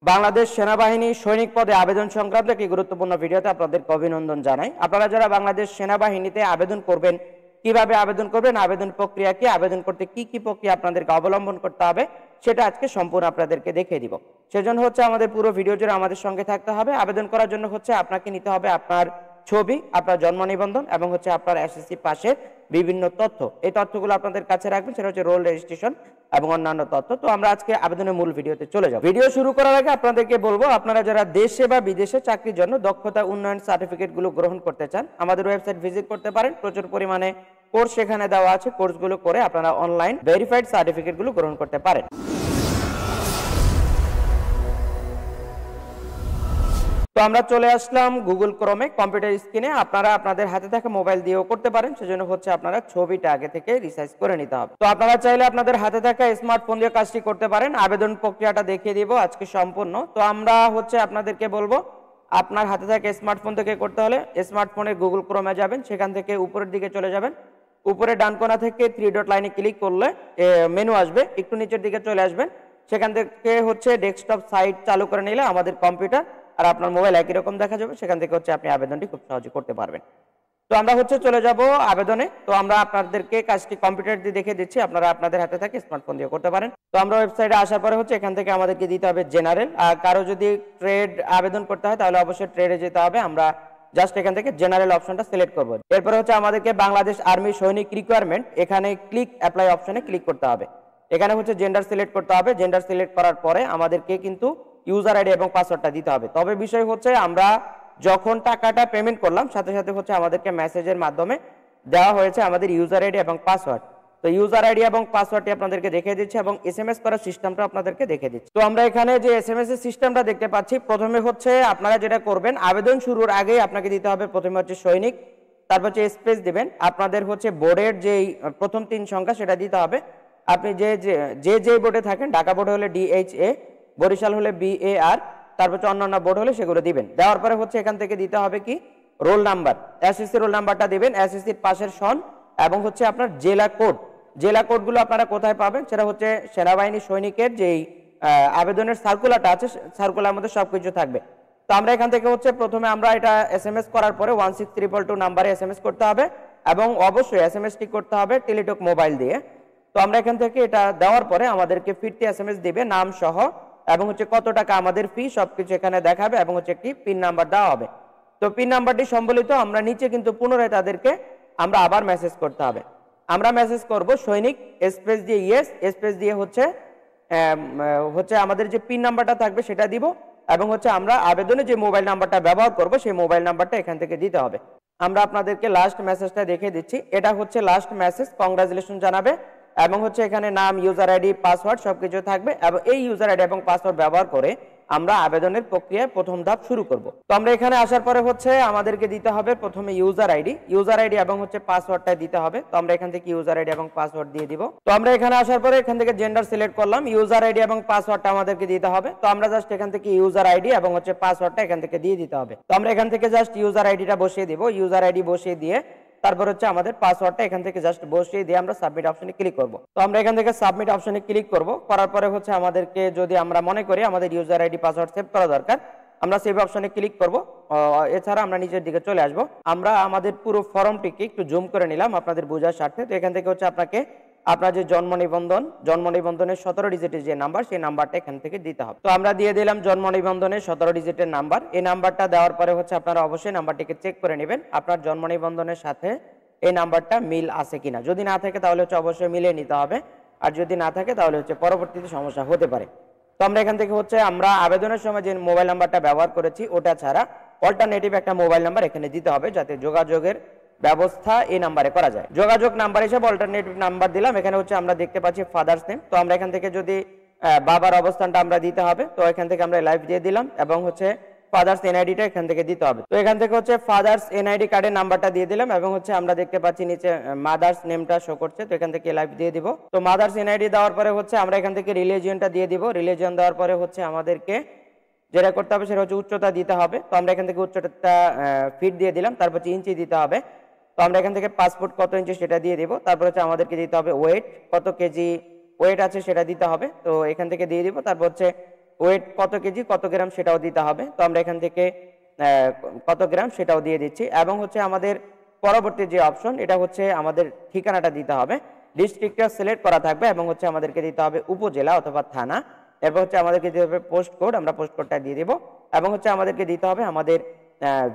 বাংলাদেশ সেনাবাহিনী সৈনিক পদে আবেদন সংক্রান্ত একটি গুরুত্বপূর্ণ ভিডিওতে আপনাদেরকে অভিনন্দন জানাই। আপনারা যারা বাংলাদেশ সেনাবাহিনীতে আবেদন করবেন, কিভাবে আবেদন করবেন, আবেদন প্রক্রিয়া কি, আবেদন করতে কি কি প্রক্রিয়া আপনাদেরকে অবলম্বন করতে হবে, সেটা আজকে সম্পূর্ণ আপনাদেরকে দেখিয়ে দিব। সেজন্য হচ্ছে আমাদের পুরো ভিডিও জুড়ে আমাদের সঙ্গে থাকতে হবে। আবেদন করার জন্য হচ্ছে আপনাকে নিতে হবে আপনার ছবি, আপনার জন্ম নিবন্ধন এবং হচ্ছে আপনার এসএসসি পাশের বিভিন্ন তথ্য। এই তথ্যগুলো আপনাদের কাছে রাখবেন, সেটা হচ্ছে রোল রেজিস্ট্রেশন এবং অন্যান্য তথ্য। তো আমরা আজকে আবেদনের মূল ভিডিওতে চলে যাব। ভিডিও শুরু করার আগে আপনাদেরকে বলবো, আপনারা যারা দেশে বা বিদেশে চাকরির জন্য দক্ষতা উন্নয়ন সার্টিফিকেটগুলো গ্রহণ করতে চান, আমাদের ওয়েবসাইট ভিজিট করতে পারেন। প্রচুর পরিমাণে কোর্স সেখানে দেওয়া আছে, কোর্সগুলো করে আপনারা অনলাইন ভেরিফাইড সার্টিফিকেটগুলো গ্রহণ করতে পারেন। তো আমরা চলে আসলাম গুগল ক্রোমে, কম্পিউটার স্ক্রিনে। আপনারা আপনাদের হাতে থাকা মোবাইল দিয়েও করতে পারেন, সেজন্য হচ্ছে আপনারা ছবিটা আগে থেকে রিসাইজ করে নিতে হবে। তো আপনারা চাইলে আপনাদের হাতে থাকা স্মার্টফোন দিয়ে কাজটি করতে পারেন। আবেদন প্রক্রিয়াটা দেখিয়ে দিব আজকে সম্পূর্ণ। তো আমরা হচ্ছে আপনাদেরকে বলবো, আপনার হাতে থাকা স্মার্টফোন থেকে করতে হলে স্মার্টফোনে গুগল ক্রোমে যাবেন, সেখান থেকে উপরের দিকে চলে যাবেন। উপরে ডান কোণা থেকে 3 ডট লাইনে ক্লিক করলে মেনু আসবে, একটু নিচের দিকে চলে আসবেন। সেখান থেকে হচ্ছে ডেস্কটপ সাইট চালু করে নিলে আমাদের কম্পিউটার আর আপনার মোবাইল একই রকম দেখা যাবে। সেখান থেকে হচ্ছে আপনি আবেদনটি খুব সহজে করতে পারবেন। তো আমরা হচ্ছে চলে যাব আবেদনে। তো আমরা আপনাদেরকে কাজটি কম্পিউটার দিয়ে দেখে দিচ্ছি, আপনারা আপনাদের হাতে থাকে স্মার্টফোন দিয়ে করতে পারেন। তো আমরা ওয়েবসাইটে আসার পরে হচ্ছে এখান থেকে আমাদেরকে দিতে হবে জেনারেল। আর কারো যদি ট্রেড আবেদন করতে হয় তাহলে অবশ্যই ট্রেডে যেতে হবে। আমরা জাস্ট এখান থেকে জেনারেল অপশনটা সিলেক্ট করব। এরপরে হচ্ছে আমাদেরকে বাংলাদেশ আর্মি সৈনিক রিকোয়ারমেন্ট, এখানে ক্লিক অ্যাপ্লাই অপশনে ক্লিক করতে হবে। এখানে হচ্ছে জেন্ডার সিলেক্ট করতে হবে। জেন্ডার সিলেক্ট করার পরে আমাদেরকে কিন্তু ইউজার আইডি এবং পাসওয়ার্ডটা দিতে হবে। তবে বিষয় হচ্ছে আমরা যখন টাকাটা পেমেন্ট করলাম সাথে সাথে হচ্ছে আমাদেরকে মেসেজের মাধ্যমে দেওয়া হয়েছে আমাদের ইউজার আইডি এবং পাসওয়ার্ড। তো ইউজার আইডি এবং পাসওয়ার্ডটি আপনাদেরকে দেখিয়ে দিচ্ছি এবং এসএমএস করার সিস্টেমটা আপনাদেরকে দেখিয়ে দিচ্ছি। তো আমরা এখানে যে এসএমএস এর সিস্টেমটা দেখতে পাচ্ছি, প্রথমে হচ্ছে আপনারা যেটা করবেন, আবেদন শুরুর আগে আপনাকে দিতে হবে প্রথমে হচ্ছে সৈনিক, তারপর হচ্ছে স্পেস দিবেন। আপনাদের হচ্ছে বোর্ডের যে প্রথম 3 সংখ্যা সেটা দিতে হবে। আপনি যে বোর্ডে থাকেন, ঢাকা বোর্ডে হলে DHA, বরিশাল হলে BAR, তারপর হচ্ছে অন্যান্য বোর্ড হলে সেগুলো দিবেন। দেওয়ার পরে হচ্ছে এখান থেকে দিতে হবে কি রোল নাম্বার, এসএসসি রোল নাম্বারটা দিবেন, এসএসসির পাশের সন এবং হচ্ছে আপনার জেলা কোড। জেলা কোডগুলো আপনারা কোথায় পাবেন, সেটা হচ্ছে সেনাবাহিনী সৈনিকের যেই আবেদনের সার্কুলারটা আছে, সার্কুলার মধ্যে সবকিছু থাকবে। তো আমরা এখান থেকে হচ্ছে প্রথমে আমরা এটা এসএমএস করার পরে 16322 নাম্বারে এসএমএস করতে হবে এবং অবশ্যই এসএমএসটি করতে হবে টেলিটক মোবাইল দিয়ে। তো আমরা এখান থেকে এটা দেওয়ার পরে আমাদেরকে ফিরতি এসএমএস দিবে নাম সহ এবং হচ্ছে কত টাকা আমাদের ফি সবকিছু এখানে দেখাবে এবং হচ্ছে একটি পিন নাম্বার দেওয়া হবে। তো পিন নাম্বারটি সম্বলিত আমরা নিচে কিন্তু পুনরায় তাদেরকে আমরা আবার মেসেজ করতে হবে। আমরা মেসেজ করব সৈনিক স্পেস দিয়ে ইয়েস, স্পেস দিয়ে হচ্ছে আমাদের যে পিন নাম্বারটা থাকবে সেটা দিব এবং হচ্ছে আমরা আবেদনে যে মোবাইল নাম্বারটা ব্যবহার করব সেই মোবাইল নাম্বারটা এখান থেকে দিতে হবে। আমরা আপনাদেরকে লাস্ট মেসেজটা দেখিয়ে দিচ্ছি। এটা হচ্ছে লাস্ট মেসেজ, কংগ্রাচুলেশন জানাবে এবং হচ্ছে এখানে নাম, ইউজার আইডি, পাসওয়ার্ড সবকিছু থাকবে এবং এই ইউজার আইডি এবং পাসওয়ার্ড ব্যবহার করে আমরা আবেদনের প্রক্রিয়ায় প্রথম ধাপ শুরু করব। তো আমরা এখানে আসার পরে হচ্ছে আমাদেরকে দিতে হবে প্রথমে ইউজার আইডি এবং হচ্ছে পাসওয়ার্ডটা দিতে হবে। তো আমরা এখান থেকে ইউজার আইডি এবং পাসওয়ার্ড দিয়ে দিব। তো আমরা এখানে আসার পরে এখান থেকে জেন্ডার সিলেক্ট করলাম, ইউজার আইডি এবং পাসওয়ার্ডটা আমাদেরকে দিতে হবে। তো আমরা জাস্ট এখান থেকে ইউজার আইডি এবং হচ্ছে পাসওয়ার্ডটা এখান থেকে দিয়ে দিতে হবে। তো আমরা এখান থেকে জাস্ট ইউজার আইডিটা বসিয়ে দিব, ইউজার আইডি বসিয়ে দিয়ে তারপর হচ্ছে আমাদের পাসওয়ার্ডটা এখান থেকে জাস্ট বসিয়ে দিয়ে আমরা সাবমিট অপশনে ক্লিক করব। তো আমরা এখান থেকে সাবমিট অপশনে ক্লিক করব। করার পরে হচ্ছে আমাদেরকে যদি আমরা মনে করি আমাদের ইউজার আইডি পাসওয়ার্ড সেভ করা দরকার, আমরা সেভ অপশনে ক্লিক করব। এছাড়া আমরা নিচের দিকে চলে আসব। আমরা আমাদের পুরো ফর্মটিকে একটু জুম করে নিলাম আপনাদের বোঝার স্বার্থে। তো এখান থেকে হচ্ছে আপনাকে আপনার যে জন্ম নিবন্ধনের 17 ডিজিটের যে নাম্বার, সেই নাম্বারটা এখান থেকে দিতে হবে। তো আমরা দিয়ে দিলাম জন্ম নিবন্ধনের 17 ডিজিটের নাম্বার। এই নাম্বারটা দেওয়ার পরে হচ্ছে আপনারা অবশ্যই নাম্বারটিকে চেক করে নেবেন আপনার জন্ম নিবন্ধনের সাথে এই নাম্বারটা মিল আছে কিনা। যদি না থাকে তাহলে হচ্ছে অবশ্যই মিলিয়ে নিতে হবে, আর যদি না থাকে তাহলে হচ্ছে পরবর্তীতে সমস্যা হতে পারে। তো আমরা এখান থেকে হচ্ছে আমরা আবেদনের সময় যে মোবাইল নাম্বারটা ব্যবহার করেছি ওটা ছাড়া অল্টারনেটিভ একটা মোবাইল নাম্বার এখানে দিতে হবে, যাতে যোগাযোগের ব্যবস্থা এই নাম্বারে করা যায়। যোগাযোগ নাম্বার হিসেবে অল্টারনেটিভ নাম্বার দিলাম। এখানে হচ্ছে আমরা দেখতে পাচ্ছি ফাদার্স নেম। তো আমরা এখান থেকে যদি বাবার অবস্থানটা আমরা দিতে হবে, তো এখান থেকে আমরা লাইভ দিয়ে দিলাম এবং হচ্ছে ফাদার্স এনআইডিটা এখান থেকে দিতে হবে। তো এখান থেকে হচ্ছে ফাদার্স এনআইডি কার্ডের নাম্বারটা দিয়ে দিলাম এবং হচ্ছে আমরা দেখতে পাচ্ছি নিচে মাদার্স নেমটা শো করছে। তো এখান থেকে লাইভ দিয়ে দিব। তো মাদার্স এনআইডি দেওয়ার পরে হচ্ছে আমরা এখান থেকে রিলিজিয়নটা দিয়ে দিব। রিলিজিয়ন দেওয়ার পরে হচ্ছে আমাদেরকে যেটা করতে হবে সেটা হচ্ছে উচ্চতা দিতে হবে। তো আমরা এখান থেকে উচ্চতা ফিট দিয়ে দিলাম, তারপর হচ্ছে ইঞ্চি দিতে হবে। তো আমরা এখান থেকে পাসপোর্ট কত ইঞ্চি সেটা দিয়ে দিব। তারপর হচ্ছে আমাদেরকে দিতে হবে ওয়েট, কত কেজি ওয়েট আছে সেটা দিতে হবে। তো এখান থেকে দিয়ে দিব। তারপর হচ্ছে ওয়েট কত কেজি কত গ্রাম সেটাও দিতে হবে। তো আমরা এখান থেকে কত গ্রাম সেটাও দিয়ে দিচ্ছি এবং হচ্ছে আমাদের পরবর্তী যে অপশন এটা হচ্ছে আমাদের ঠিকানাটা দিতে হবে। ডিস্ট্রিক্টটা সিলেক্ট করা থাকবে এবং হচ্ছে আমাদেরকে দিতে হবে উপজেলা অথবা থানা। এরপর হচ্ছে আমাদেরকে দিতে হবে পোস্ট কোড, আমরা পোস্ট কোডটা দিয়ে দিব এবং হচ্ছে আমাদেরকে দিতে হবে আমাদের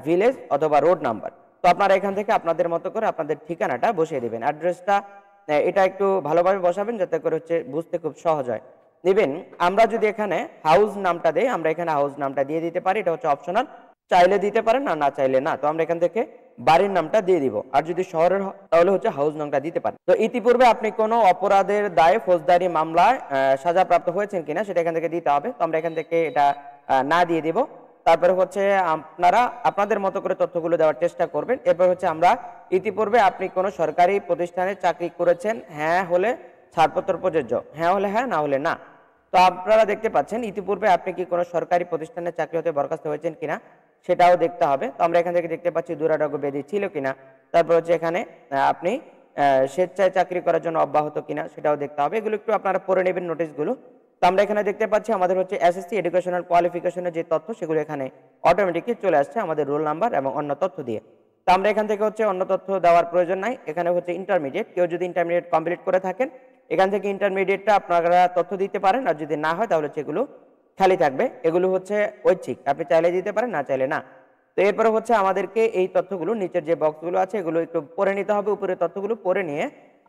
ভিলেজ অথবা রোড নাম্বার। তো আপনারা এখান থেকে আপনাদের মতো করে আপনাদের ঠিকানাটা বসিয়ে দিবেন। অ্যাড্রেসটা এটা একটু ভালোভাবে বসাবেন যাতে করে হচ্ছে বুঝতে খুব সহজ হয়। দিবেন আমরা যদি এখানে হাউস নামটা দেই, আমরা এখানে হাউস নামটা দিয়ে দিতে পারি, এটা হচ্ছে অপশনাল, চাইলে দিতে পারেন আর না চাইলে না। তো আমরা এখান থেকে বাড়ির নামটা দিয়ে দিব, আর যদি শহরের তাহলে হচ্ছে হাউস নামটা দিতে পারেন। তো ইতিপূর্বে আপনি কোনো অপরাধের দায়ে ফৌজদারি মামলায় সাজাপ্রাপ্ত হয়েছেন কিনা সেটা এখান থেকে দিতে হবে। তো আমরা এখান থেকে এটা না দিয়ে দিব। তারপরে হচ্ছে আপনারা আপনাদের মতো করে তথ্যগুলো দেওয়ার চেষ্টা করবেন। এরপর হচ্ছে আমরা ইতিপূর্বে আপনি কোনো সরকারি প্রতিষ্ঠানে চাকরি করেছেন, হ্যাঁ হলে ছাড়পত্র প্রযোজ্য, হ্যাঁ হলে হ্যাঁ, না হলে না। তো আপনারা দেখতে পাচ্ছেন ইতিপূর্বে আপনি কি কোনো সরকারি প্রতিষ্ঠানে চাকরি হতে বরখাস্ত হয়েছেন কিনা সেটাও দেখতে হবে। তো আমরা এখান থেকে দেখতে পাচ্ছি দুরারোগ্য ব্যাধি ছিল কিনা, তারপর হচ্ছে এখানে আপনি স্বেচ্ছায় চাকরি করার জন্য অব্যাহত কিনা সেটাও দেখতে হবে। এগুলো একটু আপনারা পড়ে নেবেন নোটিশগুলো। তো আমরা এখানে দেখতে পাচ্ছি আমাদের হচ্ছে এসএসসি এডুকেশনাল কোয়ালিফিকেশনের যে তথ্য সেগুলো এখানে অটোমেটিকলি চলে আসছে আমাদের রোল নাম্বার এবং অন্য তথ্য দিয়ে। তো আমরা এখান থেকে হচ্ছে অন্য তথ্য দেওয়ার প্রয়োজন নাই। এখানে হচ্ছে ইন্টারমিডিয়েট, কেউ যদি ইন্টারমিডিয়েট কমপ্লিট করে থাকেন এখান থেকে ইন্টারমিডিয়েটটা আপনারা তথ্য দিতে পারেন, আর যদি না হয় তাহলে হচ্ছে এগুলো খালি থাকবে। এগুলো হচ্ছে ঐচ্ছিক, আপনি চাইলে দিতে পারেন না চাইলে না। তো এরপরে হচ্ছে আমাদেরকে এই তথ্যগুলো নিচের যে বক্সগুলো আছে এগুলো একটু পড়ে নিতে হবে, উপরে তথ্যগুলো পড়ে নিয়ে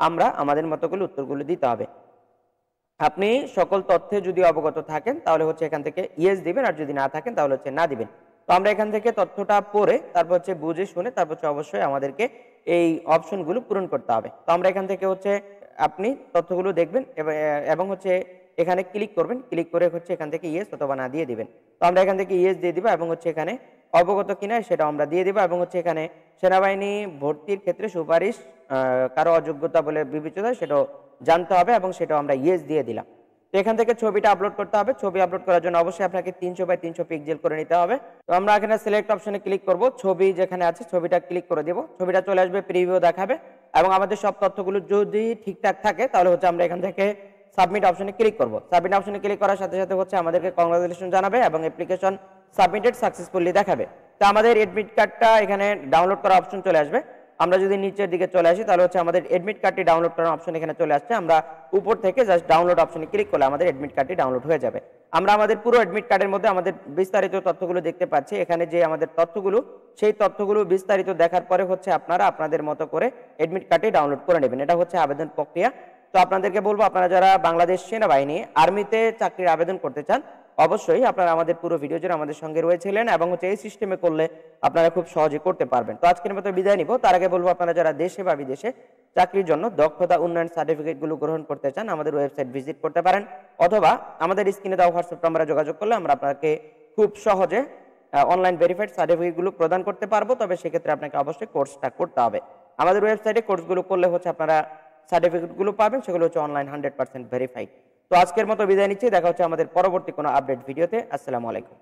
আমরা আমাদের মতো করে উত্তরগুলো দিতে হবে। আপনি সকল তথ্যে যদি অবগত থাকেন তাহলে হচ্ছে এখান থেকে ইয়েস দিবেন, আর যদি না থাকেন তাহলে হচ্ছে না দিবেন। তো আমরা এখান থেকে তথ্যটা পড়ে তারপর হচ্ছে বুঝে শুনে তারপর হচ্ছে অবশ্যই আমাদেরকে এই অপশনগুলো পূরণ করতে হবে। তো আমরা এখান থেকে হচ্ছে আপনি তথ্যগুলো দেখবেন এবং হচ্ছে এখানে ক্লিক করবেন, ক্লিক করে হচ্ছে এখান থেকে ইয়েস অথবা না দিয়ে দিবেন। তো আমরা এখান থেকে ইয়েস দিয়ে দিব এবং হচ্ছে এখানে অবগত কিনা সেটা আমরা দিয়ে দিব এবং হচ্ছে এখানে সেনাবাহিনী ভর্তির ক্ষেত্রে সুপারিশ কারো অযোগ্যতা বলে বিবেচিত সেটাও জানতে হবে এবং সেটাও আমরা ইয়েস দিয়ে দিলাম। তো এখান থেকে ছবিটা আপলোড করতে হবে। ছবি আপলোড করার জন্য অবশ্যই আপনাকে 300 বাই 300 পিক্সেল করে নিতে হবে। তো আমরা এখানে সিলেক্ট অপশনে ক্লিক করব, ছবি যেখানে আছে ছবিটা ক্লিক করে দেব, ছবিটা চলে আসবে, প্রিভিউ দেখাবে এবং আমাদের সব তথ্যগুলো যদি ঠিকঠাক থাকে তাহলে হচ্ছে আমরা এখান থেকে সাবমিট অপশনে ক্লিক করব। সাবমিট অপশনে ক্লিক করার সাথে সাথে হচ্ছে আমাদেরকে কংগ্রাচুলেশন জানাবে এবং অ্যাপ্লিকেশন সাবমিটেড সাকসেসফুলি দেখাবে। তো আমাদের এডমিট কার্ডটা এখানে ডাউনলোড করা অপশন চলে আসবে। আমরা যদি নিচের দিকে চলে আসি তাহলে হচ্ছে আমাদের এডমিট কার্ডটি ডাউনলোড করার অপশন এখানে চলে আসছে। আমরা উপর থেকে জাস্ট ডাউনলোড অপশনে ক্লিক করলে আমাদের এডমিট কার্ডটি ডাউনলোড হয়ে যাবে। আমরা আমাদের পুরো এডমিট কার্ডের মধ্যে আমাদের বিস্তারিত তথ্যগুলো দেখতে পাচ্ছি। এখানে যে আমাদের তথ্যগুলো সেই তথ্যগুলো বিস্তারিত দেখার পরে হচ্ছে আপনারা আপনাদের মতো করে এডমিট কার্ডটি ডাউনলোড করে নেবেন। এটা হচ্ছে আবেদন প্রক্রিয়া। তো আপনাদেরকে বলবো আপনারা যারা বাংলাদেশ সেনাবাহিনী আর্মিতে চাকরির আবেদন করতে চান অবশ্যই আপনারা আমাদের পুরো ভিডিও জুড়ে আমাদের সঙ্গে রয়েছিলেন এবং হচ্ছে এই সিস্টেমে করলে আপনারা খুব সহজে করতে পারবেন। তো আজকের মতো বিদায় নিব। তার আগে বলবো আপনারা যারা দেশে বা বিদেশে চাকরির জন্য দক্ষতা উন্নয়ন সার্টিফিকেটগুলো গ্রহণ করতে চান আমাদের ওয়েবসাইট ভিজিট করতে পারেন, অথবা আমাদের স্ক্রিনে দেওয়া হোয়াটসঅ্যাপ নাম্বারে যোগাযোগ করলে আমরা আপনাকে খুব সহজে অনলাইন ভেরিফাইড সার্টিফিকেটগুলো প্রদান করতে পারবো। তবে সেক্ষেত্রে আপনাকে অবশ্যই কোর্সটা করতে হবে। আমাদের ওয়েবসাইটে কোর্সগুলো করলে হচ্ছে আপনারা সার্টিফিকেটগুলো পাবেন, সেগুলো হচ্ছে অনলাইন 100% ভেরিফাইড। তো আজকের মতো বিদায় নিচ্ছি, দেখা হচ্ছে আমাদের পরবর্তী কোনো আপডেট ভিডিওতে। আসসালামু আলাইকুম।